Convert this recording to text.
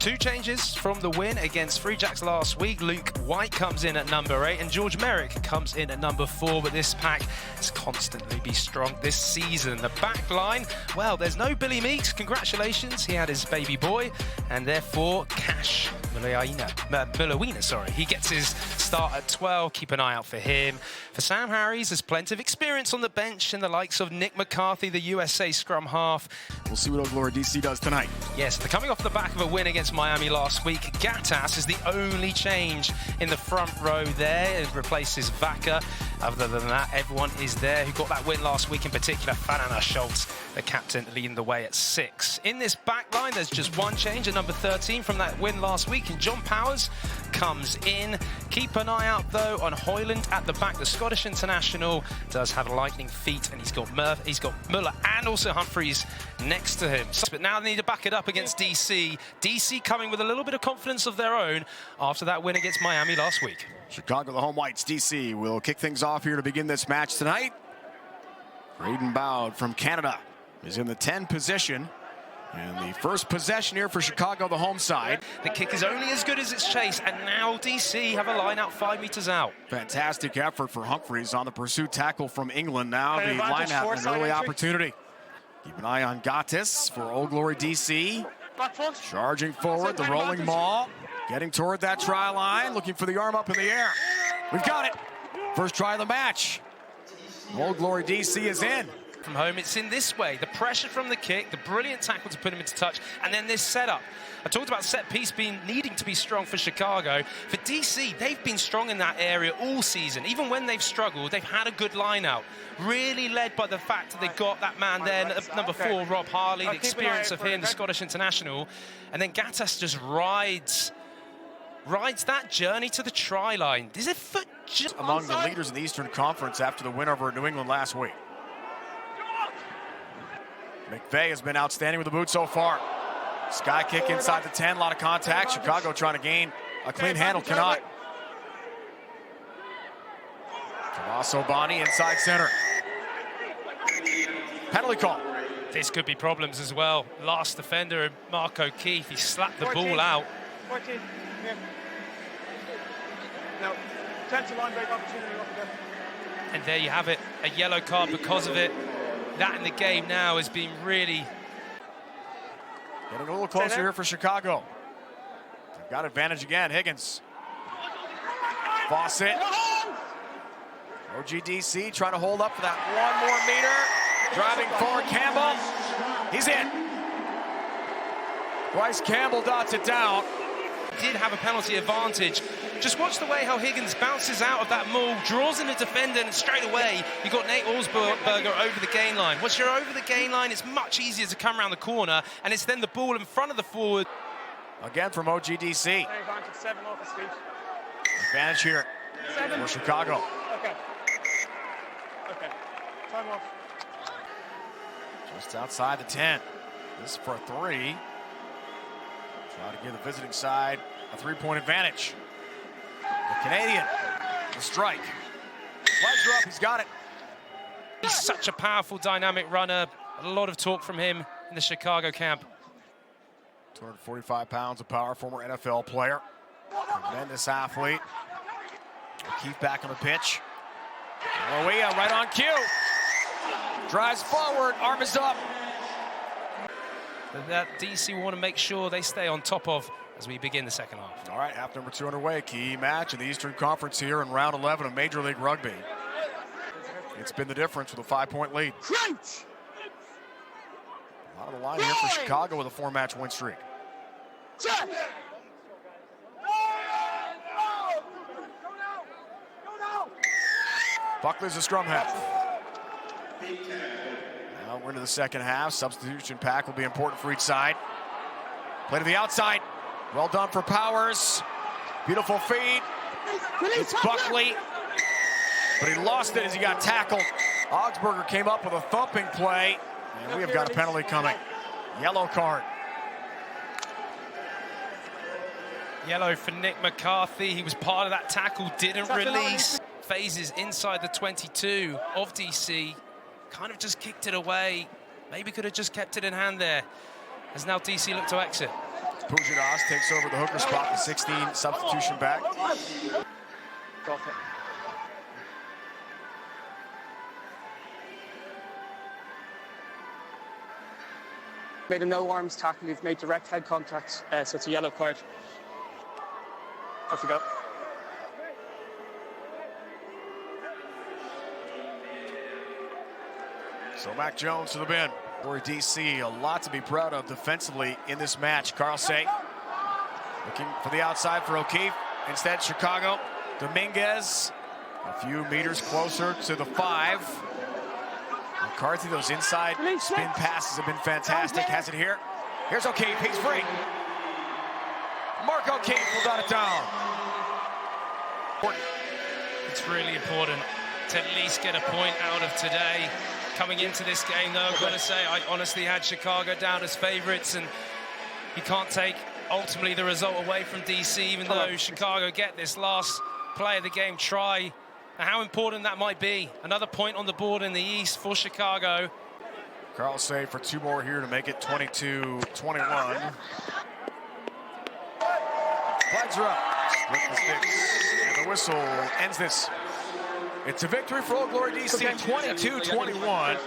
Two changes from the win against Free Jacks last week. Luke White comes in at number 8 and George Merrick comes in at number 4, but this pack has constantly been strong this season. The back line, well, there's no Billy Meeks. Congratulations, he had his baby boy, and therefore Cash Mulawina, he gets his start at 12. Keep an eye out for him. For Sam Harries, there's plenty of experience on the bench in the likes of Nick McCarthy, the USA scrum half. We'll see what Old Glory DC does tonight. Yes, they're coming off the back of a win against Miami last week. Gattas is the only change in the front row there. It replaces Vaca. Other than that, everyone is there who got that win last week, in particular Fanana Schultz, the captain, leading the way at 6. In this back line, there's just one change at number 13 from that win last week, and John Powers comes in. Keep an eye out, though, on Hoyland at the back. The Scottish international does have lightning feet, and he's got Muller and also Humphreys next to him. But now they need to back it up against DC. DC coming with a little bit of confidence of their own after that win against Miami last week. Chicago, the home whites. DC will kick things off here to begin this match tonight. Braden Bowd from Canada is in the 10 position. And the first possession here for Chicago, the home side. The kick is only as good as its chase, and now DC have a line out 5 meters out. Fantastic effort for Humphreys on the pursuit tackle from England. Now the line out an early opportunity. Keep an eye on Gattas for Old Glory DC. Charging forward, the rolling maul. Getting toward that try line, looking for the arm up in the air. We've got it. First try of the match. Old Glory DC is in. From home, it's in this way. The pressure from the kick, the brilliant tackle to put him into touch, and then this setup. I talked about set piece needing to be strong for Chicago. For DC, they've been strong in that area all season. Even when they've struggled, they've had a good line out. Really led by the fact that they've got that man there, number 4, Rob Harley, the experience of him, the Scottish international. And then Gattas just rides that journey to the try line. Is it foot among the leaders in the Eastern Conference after the win over New England last week. McVeigh has been outstanding with the boot so far. Sky kick inside the 10, a lot of contact. Chicago trying to gain a clean handle, cannot. Tommaso Boni inside center. Penalty call. This could be problems as well. Last defender, Mark O'Keefe, he slapped the ball out. 14, yeah. Now, potential line break opportunity up again. And there you have it, a yellow card because of it. That in the game now has been really... Getting a little closer here for Chicago. They've got advantage again, Higgins. Fawcett. OGDC trying to hold up for that 1 more meter. Driving forward, Campbell. He's in. Bryce Campbell dots it down. Did have a penalty advantage. Just watch the way how Higgins bounces out of that maul, draws in the defender, and straight away you got Nate Allsberger over the gain line. Once you're over the gain line, it's much easier to come around the corner, and it's then the ball in front of the forward. Again from OGDC. Advantage 7 off his feet. Advantage here for Chicago. Okay. Time off. Just outside the 10. This is for a 3. Try to give the visiting side a 3-point advantage. The Canadian, the strike. Legs are up, he's got it. He's such a powerful, dynamic runner. A lot of talk from him in the Chicago camp. 245 pounds of power, former NFL player. Tremendous athlete. Keith back on the pitch. Loia right on cue. Drives forward, arm is up. That DC want to make sure they stay on top of as we begin the second half. All right, half number 2 underway. Key match in the Eastern Conference here in round 11 of Major League Rugby. It's been the difference with a 5-point lead. A lot of the line here for Chicago with a 4-match win streak. Buckley's a scrum half. Now we're into the second half. Substitution pack will be important for each side. Play to the outside. Well done for Powers. Beautiful feed. It's Buckley. But he lost it as he got tackled. Augsburger came up with a thumping play. And we have got a penalty coming. Yellow card. Yellow for Nick McCarthy. He was part of that tackle, didn't release. Phases inside the 22 of DC. Kind of just kicked it away. Maybe could have just kept it in hand there. As now DC look to exit. Pujadas takes over the hooker spot, the 16 substitution back. Made a no arms tackle. You've made direct head contact, so it's a yellow card. Off you go. So Mac Jones to the bin. For DC, a lot to be proud of defensively in this match. Carl Say looking for the outside for O'Keefe. Instead, Chicago. Dominguez a few meters closer to the 5. McCarthy, those inside spin passes have been fantastic. Has it here. Here's O'Keefe. He's free. Mark O'Keefe will dot it down. It's really important to at least get a point out of today. Coming into this game, though, I've got to say, I honestly had Chicago down as favourites, and you can't take, ultimately, the result away from DC, even though Chicago get this last play of the game try. And how important that might be. Another point on the board in the East for Chicago. Carl Say for 2 more here to make it 22-21. Flags are up. Split the sticks. And the whistle ends this. It's a victory for Old Glory DC, 22-21.